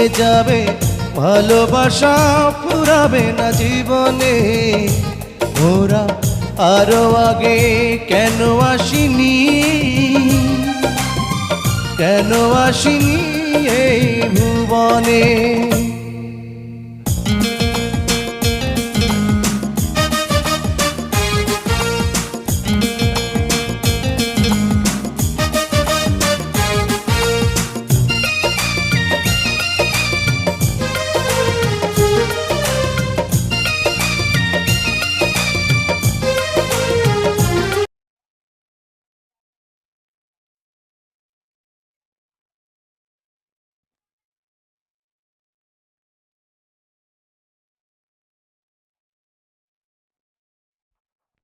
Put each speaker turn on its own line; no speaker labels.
যাবে, ভালোবাসা ফুরাবে না জীবনে। ওরা আরো আগে কেন আসিনি, কেন আসিনি এই ভুবনে।